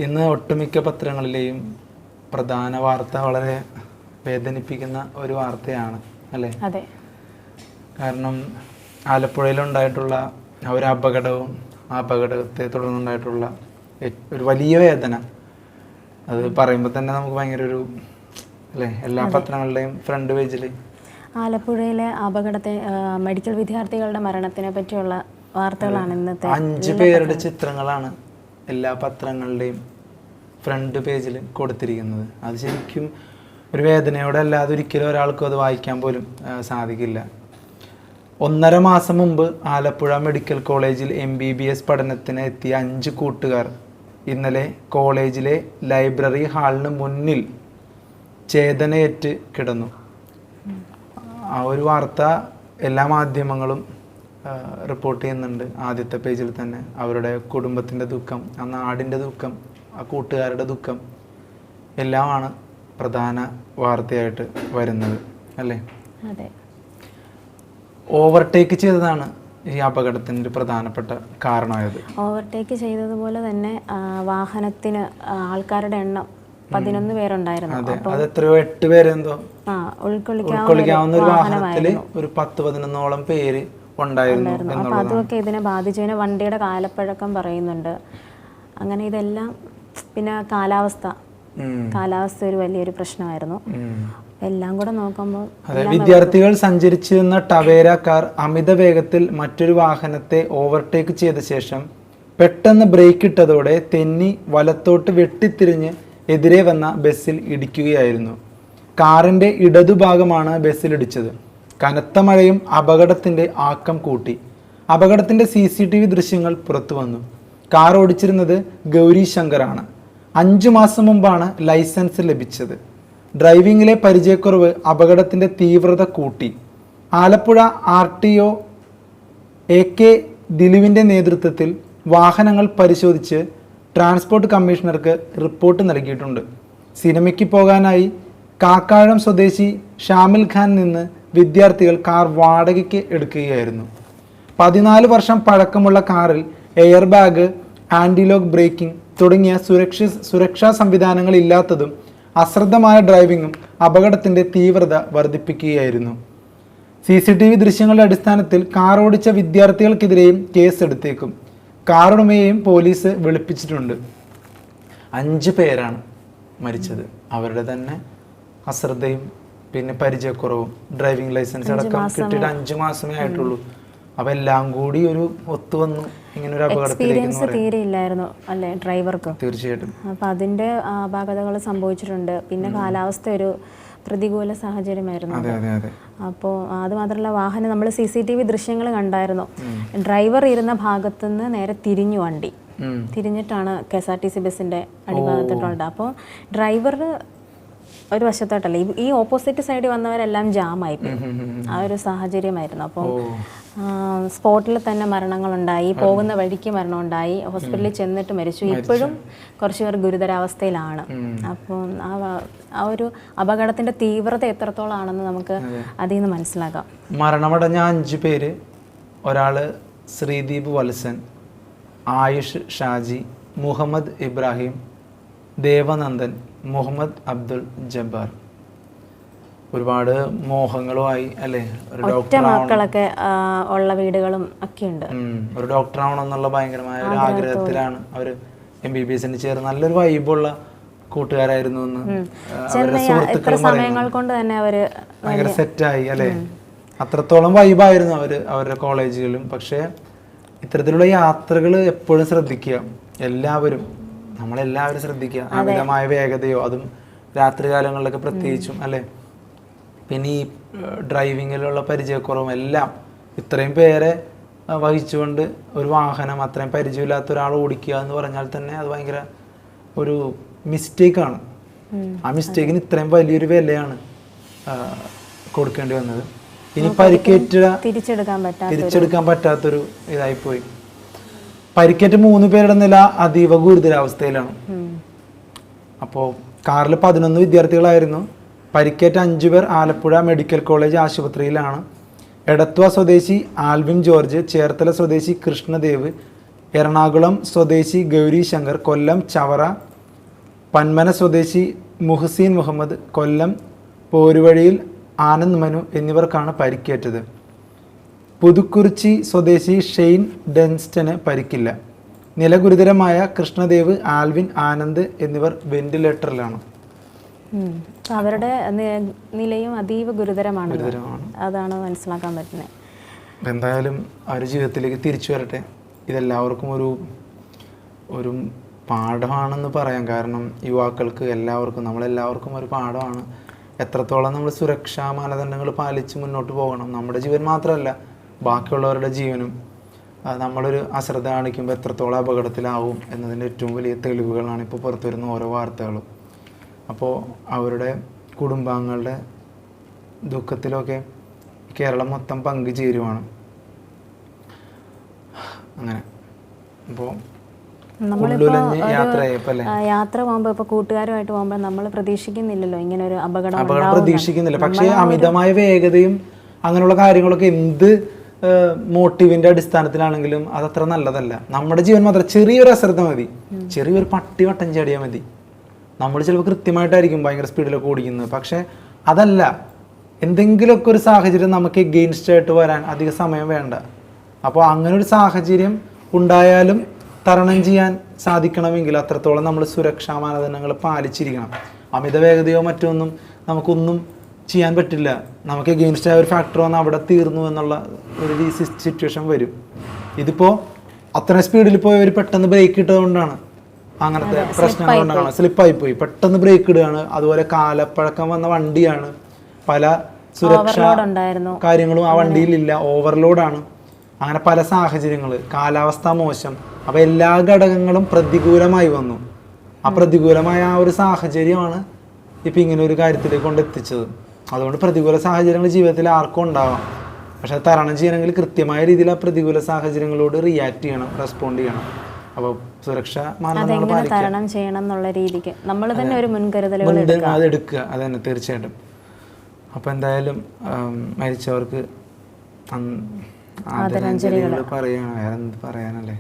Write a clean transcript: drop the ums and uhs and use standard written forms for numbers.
ഇന്ന് ഒട്ടുമിക്ക പത്രങ്ങളിലെയും പ്രധാന വാർത്ത വളരെ വേദനിപ്പിക്കുന്ന ഒരു വാർത്തയാണ് അല്ലേ? അതെ. കാരണം ആലപ്പുഴയിലുണ്ടായിട്ടുള്ള ഒരു അപകടവും ആ അപകടത്തെ തുടർന്നുണ്ടായിട്ടുള്ള ഒരു വലിയ വേദന, അത് പറയുമ്പോൾ തന്നെ നമുക്ക് ഭയങ്കര ഒരു അല്ലേ, എല്ലാ പത്രങ്ങളുടെയും ഫ്രണ്ട് പേജിൽ ആലപ്പുഴയിലെ അപകടത്തെ മെഡിക്കൽ വിദ്യാർത്ഥികളുടെ മരണത്തിനെ പറ്റിയുള്ള വാർത്തകളാണ് ഇന്നത്തെ. 5 പേരുടെ ചിത്രങ്ങളാണ് എല്ലാ പത്രങ്ങളുടെയും ഫ്രണ്ട് പേജിൽ കൊടുത്തിരിക്കുന്നത്. അത് ശരിക്കും ഒരു വേദനയോടെ അല്ലാതെ ഒരിക്കലും ഒരാൾക്കും അത് വായിക്കാൻ പോലും സാധിക്കില്ല. 1.5 മാസം മുമ്പ് ആലപ്പുഴ മെഡിക്കൽ കോളേജിൽ MBBS പഠനത്തിന് എത്തിയ 5 കൂട്ടുകാർ ഇന്നലെ കോളേജിലെ ലൈബ്രറി ഹാളിന് മുന്നിൽ ചേതനയേറ്റ് കിടന്നു. ആ ഒരു വാർത്ത എല്ലാ മാധ്യമങ്ങളും റിപ്പോർട്ട് ചെയ്യുന്നുണ്ട്. ആദ്യത്തെ പേജിൽ തന്നെ അവരുടെ കുടുംബത്തിൻ്റെ ദുഃഖം, ആ നാടിൻ്റെ ദുഃഖം, ആ കൂട്ടുകാരുടെ ദുഃഖം എല്ലാമാണ് പ്രധാന വാർത്തയായിട്ട് വരുന്നത് അല്ലേ? അതെ. ഓവർടേക്ക് ചെയ്തതാണ് ഈ അപകടത്തിൻ്റെ പ്രധാനപ്പെട്ട കാരണമായത്. ഓവർടേക്ക് ചെയ്തതുപോലെ തന്നെ വാഹനത്തിന് ആൾക്കാരുടെ എണ്ണം 11 പേരുണ്ടായിരുന്നു. അത് എത്രയോ 8 പേരെന്തോ ഉൾക്കൊള്ളിക്കാവുന്ന ഒരു വാഹനത്തില് ഒരു 10-11ഓളം പേര് ഉണ്ടായിരുന്നു. അപ്പൊ അതൊക്കെ ഇതിനെ ബാധിച്ചതിന് വണ്ടിയുടെ കാലപ്പഴക്കം പറയുന്നുണ്ട്. അങ്ങനെ ഇതെല്ലാം, പിന്നെ കാലാവസ്ഥ ഒരു വലിയൊരു പ്രശ്നമായിരുന്നു. എല്ലാം കൂടെ നോക്കുമ്പോൾ വിദ്യാർത്ഥികൾ സഞ്ചരിച്ചിരുന്ന ടവേര കാർ അമിത വേഗത്തിൽ മറ്റൊരു വാഹനത്തെ ഓവർടേക്ക് ചെയ്ത ശേഷം പെട്ടെന്ന് ബ്രേക്ക് ഇട്ടതോടെ തെന്നി വലത്തോട്ട് വെട്ടിത്തിരിഞ്ഞ് എതിരെ വന്ന ബസ്സിൽ ഇടിക്കുകയായിരുന്നു. കാറിന്റെ ഇടതുഭാഗമാണ് ബസ്സിൽ ഇടിച്ചത്. കനത്ത മഴയും അപകടത്തിന്റെ ആക്കം കൂട്ടി. അപകടത്തിന്റെ CCTV ദൃശ്യങ്ങൾ പുറത്തു വന്നു. കാർ ഓടിച്ചിരുന്നത് ഗൗരി ശങ്കറാണ്. 5 മാസം മുമ്പാണ് ലൈസൻസ് ലഭിച്ചത്. ഡ്രൈവിംഗിലെ പരിചയക്കുറവ് അപകടത്തിന്റെ തീവ്രത കൂട്ടി. ആലപ്പുഴ RTO AK ദിലീപിന്റെ നേതൃത്വത്തിൽ വാഹനങ്ങൾ പരിശോധിച്ച് ട്രാൻസ്പോർട്ട് കമ്മീഷണർക്ക് റിപ്പോർട്ട് നൽകിയിട്ടുണ്ട്. സിനിമയ്ക്ക് പോകാനായി കാക്കാഴം സ്വദേശി ഷാമിൽ ഖാൻ നിന്ന് വിദ്യാർത്ഥികൾ കാർ വാടകയ്ക്ക് എടുക്കുകയായിരുന്നു. 14 വർഷം പഴക്കമുള്ള കാറിൽ എയർ ബാഗ്, ആന്റിലോക്ക് ബ്രേക്കിംഗ് തുടങ്ങിയ സുരക്ഷാ സംവിധാനങ്ങൾ ഇല്ലാത്തതും അശ്രദ്ധമായ ഡ്രൈവിംഗും അപകടത്തിന്റെ തീവ്രത വർദ്ധിപ്പിക്കുകയായിരുന്നു. CCTV ദൃശ്യങ്ങളുടെ അടിസ്ഥാനത്തിൽ കാർ ഓടിച്ച വിദ്യാർത്ഥികൾക്കെതിരെയും കേസെടുത്തേക്കും. കാറുടമയെയും പോലീസ് വിളിപ്പിച്ചിട്ടുണ്ട്. 5 പേരാണ് മരിച്ചത്. അവരുടെ തന്നെ അശ്രദ്ധയും പിന്നെ പരിചയക്കുറവും, ഡ്രൈവിംഗ് ലൈസൻസ് അടക്കം കിട്ടിയിട്ട് 5 മാസമേ ആയിട്ടുള്ളൂ. അപ്പൊ എല്ലാം കൂടി ഒരു ഒത്തുവന്നു ഇങ്ങനെ ഒരു അപകടത്തിലേക്ക്. തീരെയില്ലായിരുന്നു അല്ലേ ഡ്രൈവർക്ക്? തീർച്ചയായിട്ടും. അപ്പൊ അതിന്റെ അപാകതകൾ സംഭവിച്ചിട്ടുണ്ട്. പിന്നെ കാലാവസ്ഥ ഒരു പ്രതികൂല സാഹചര്യമായിരുന്നു. അപ്പോൾ അത് മാത്രമല്ല, വാഹനം നമ്മൾ CCTV ദൃശ്യങ്ങൾ കണ്ടായിരുന്നു. ഡ്രൈവർ ഇരുന്ന ഭാഗത്തുനിന്ന് നേരെ തിരിഞ്ഞു, വണ്ടി തിരിഞ്ഞിട്ടാണ് KSRTC ബസ്സിന്റെ അടിഭാഗത്തോട്ടുള്ളത്. അപ്പോൾ ഡ്രൈവർ ഒരു വശത്തോട്ടല്ല, ഈ ഓപ്പോസിറ്റ് സൈഡിൽ വന്നവരെല്ലാം ജാമായി ആ ഒരു സാഹചര്യമായിരുന്നു. അപ്പോൾ സ്പോട്ടിൽ തന്നെ മരണങ്ങളുണ്ടായി, പോകുന്ന വഴിക്ക് മരണമുണ്ടായി, ഹോസ്പിറ്റലിൽ ചെന്നിട്ട് മരിച്ചു. ഇപ്പോഴും കുറച്ച് പേർ ഗുരുതരാവസ്ഥയിലാണ്. അപ്പോൾ ആ ഒരു അപകടത്തിന്റെ തീവ്രത എത്രത്തോളാണെന്ന് നമുക്ക് അതിൽ നിന്ന് മനസ്സിലാക്കാം. മരണമടഞ്ഞ 5 പേര്, ഒരാള് ശ്രീദീപ് വത്സൻ, ആയുഷ് ഷാജി, മുഹമ്മദ് ഇബ്രാഹിം, ദേവനന്ദൻ, മുഹമ്മദ് അബ്ദുൽ ജബ്ബാർ. ഒരുപാട് മോഹങ്ങളുമായി അല്ലേ, ഒരു മക്കളൊക്കെ ഉള്ള വീടുകളും ഒക്കെ ഉണ്ട്. ഒരു ഡോക്ടർ ആവണമെന്നുള്ള ഭയങ്കരമായ ഒരു ആഗ്രഹത്തിലാണ് അവര് MBBS ചേർന്ന്. നല്ലൊരു വൈബുള്ള കൂട്ടുകാരായിരുന്നു എന്ന് സമയങ്ങൾ കൊണ്ട് തന്നെ അവര് ഭയങ്കര സെറ്റായി അല്ലേ. അത്രത്തോളം വൈബായിരുന്നു അവരുടെ കോളേജുകളിലും. പക്ഷെ ഇത്തരത്തിലുള്ള യാത്രകൾ എപ്പോഴും ശ്രദ്ധിക്കുക, നമ്മളെല്ലാവരും ശ്രദ്ധിക്കുക. അമിതമായ വേഗതയോ, അതും രാത്രികാലങ്ങളിലൊക്കെ പ്രത്യേകിച്ചും അല്ലേ. പിന്നെ ഈ ഡ്രൈവിങ്ങിലുള്ള പരിചയക്കുറവും എല്ലാം, ഇത്രയും പേരെ വഹിച്ചുകൊണ്ട് ഒരു വാഹനം അത്രയും പരിചയമില്ലാത്ത ഒരാൾ ഓടിക്കുക എന്ന് പറഞ്ഞാൽ തന്നെ അത് ഭയങ്കര ഒരു മിസ്റ്റേക്കാണ്. ആ മിസ്റ്റേക്കിന് ഇത്രയും വലിയൊരു വിലയാണ് കൊടുക്കേണ്ടി വന്നത്. ഇനി തിരിച്ചെടുക്കാൻ പറ്റാത്തൊരു ഇതായിപ്പോയി. പരിക്കേറ്റ 3 പേരുടെ നില അതീവ ഗുരുതരാവസ്ഥയിലാണ്. അപ്പോൾ കാറിൽ 11 വിദ്യാർത്ഥികളായിരുന്നു. പരിക്കേറ്റ 5 പേർ ആലപ്പുഴ മെഡിക്കൽ കോളേജ് ആശുപത്രിയിലാണ്. എടത്വ സ്വദേശി ആൽവിൻ ജോർജ്, ചേർത്തല സ്വദേശി കൃഷ്ണദേവ്, എറണാകുളം സ്വദേശി ഗൗരി ശങ്കർ, കൊല്ലം ചവറ പന്മന സ്വദേശി മുഹ്സീൻ മുഹമ്മദ്, കൊല്ലം പോരുവഴിയിൽ ആനന്ദ് മനു എന്നിവർക്കാണ് പരിക്കേറ്റത്. പുതുക്കുറിച്ചി സ്വദേശി ഷെയ്ൻ ഡെൻസ്റ്റന് പരിക്കില്ല. നില ഗുരുതരമായ കൃഷ്ണദേവ്, ആൽവിൻ, ആനന്ദ് എന്നിവർ വെന്റിലേറ്ററിലാണ്. അവരുടെ നിലയും അതീവ ഗുരുതരമാണ്, അതാണ് മനസ്സിലാക്കാൻ പറ്റുന്നത്. എന്തായാലും അവർ ജീവിതത്തിലേക്ക് തിരിച്ചു വരട്ടെ. ഇതെല്ലാവർക്കും ഒരു പാഠമാണെന്ന് പറയാം. കാരണം യുവാക്കൾക്ക് എല്ലാവർക്കും, നമ്മളെല്ലാവർക്കും ഒരു പാഠമാണ്. എത്രത്തോളം നമ്മൾ സുരക്ഷാ മാനദണ്ഡങ്ങൾ പാലിച്ച് മുന്നോട്ട് പോകണം. നമ്മുടെ ജീവൻ മാത്രമല്ല, ബാക്കിയുള്ളവരുടെ ജീവനും നമ്മളൊരു അശ്രദ്ധ കാണിക്കുമ്പോൾ എത്രത്തോളം അപകടത്തിലാവും എന്നതിൻ്റെ ഏറ്റവും വലിയ തെളിവുകളാണ് ഇപ്പോൾ പുറത്തു വരുന്ന ഓരോ വാർത്തകളും. അപ്പോൾ അവരുടെ കുടുംബാംഗങ്ങളുടെ ദുഃഖത്തിലൊക്കെ കേരളം മൊത്തം പങ്കുചേരുവാണ്. അങ്ങനെ അപ്പോൾ യാത്ര പോകുമ്പോൾ ഇപ്പോൾ കൂട്ടുകാരുമായിട്ട് പോകുമ്പോൾ നമ്മൾ പ്രതീക്ഷിക്കുന്നില്ലല്ലോ ഇങ്ങനെ ഒരു അപകടം പ്രതീക്ഷിക്കുന്നില്ല. പക്ഷേ അമിതമായ വേഗതയും അങ്ങനെയുള്ള കാര്യങ്ങളൊക്കെ എന്ത് മോട്ടീവിന്റെ അടിസ്ഥാനത്തിലാണെങ്കിലും അതത്ര നല്ലതല്ല. നമ്മുടെ ജീവൻ മാത്രം ചെറിയൊരു അശ്രദ്ധ മതി, ചെറിയൊരു പട്ടി വട്ടം ചാടിയാൽ മതി. നമ്മൾ ചിലപ്പോൾ കൃത്യമായിട്ടായിരിക്കും ഭയങ്കര സ്പീഡിലൊക്കെ ഓടിക്കുന്നത്, പക്ഷെ അതല്ല. എന്തെങ്കിലുമൊക്കെ ഒരു സാഹചര്യം നമുക്ക് എഗെയിൻസ്റ്റ് ആയിട്ട് വരാൻ അധിക സമയം വേണ്ട. അപ്പോൾ അങ്ങനെ ഒരു സാഹചര്യം ഉണ്ടായാലും തരണം ചെയ്യാൻ സാധിക്കണമെങ്കിൽ അത്രത്തോളം നമ്മൾ സുരക്ഷാ മാനദണ്ഡങ്ങൾ പാലിച്ചിരിക്കണം. അമിത വേഗതയോ മറ്റൊന്നും നമുക്കൊന്നും ചെയ്യാൻ പറ്റില്ല. നമുക്ക് എഗെയിൻസ്റ്റ് ആയ ഒരു ഫാക്ടർ വന്ന് അവിടെ തീർന്നു എന്നുള്ള ഒരു സിറ്റുവേഷൻ വരും. ഇതിപ്പോൾ അത്ര സ്പീഡിൽ പോയവർ പെട്ടെന്ന് ബ്രേക്ക് ഇട്ടതുകൊണ്ടാണ് അങ്ങനത്തെ പ്രശ്നങ്ങൾ ഉണ്ടാകണം. സ്ലിപ്പായി പോയി, പെട്ടെന്ന് ബ്രേക്ക് ഇടുകയാണ്. അതുപോലെ കാലപ്പഴക്കം വന്ന വണ്ടിയാണ്, പല സുരക്ഷാ കാര്യങ്ങളും ആ വണ്ടിയിലില്ല, ഓവർലോഡാണ്. അങ്ങനെ പല സാഹചര്യങ്ങൾ, കാലാവസ്ഥ മോശം, അപ്പോൾ എല്ലാ ഘടകങ്ങളും പ്രതികൂലമായി വന്നു. ആ പ്രതികൂലമായ ആ ഒരു സാഹചര്യമാണ് ഇപ്പം ഇങ്ങനെ ഒരു കാര്യത്തിലേക്ക് കൊണ്ടെത്തിച്ചത്. അതുകൊണ്ട് പ്രതികൂല സാഹചര്യങ്ങൾ ജീവിതത്തിൽ ആർക്കും ഉണ്ടാവാം. പക്ഷെ അത് തരണം ചെയ്യണമെങ്കിൽ കൃത്യമായ രീതിയിൽ ആ പ്രതികൂല സാഹചര്യങ്ങളോട് റിയാക്ട് ചെയ്യണം, റെസ്പോണ്ട് ചെയ്യണം. അപ്പോൾ സുരക്ഷാ മാനദണ്ഡങ്ങൾ തരണം ചെയ്യണം എന്നുള്ള രീതിക്ക് നമ്മൾ തന്നെ ഒരു മുൻകരുതലുകൾ അതെടുക്കുക. അത് തന്നെ തീർച്ചയായിട്ടും. അപ്പോൾ എന്തായാലും മരിച്ചവർക്ക് ആദരാഞ്ജലികൾ പറയുകയാണ്. വേറെ എന്ത് പറയാനല്ലേ.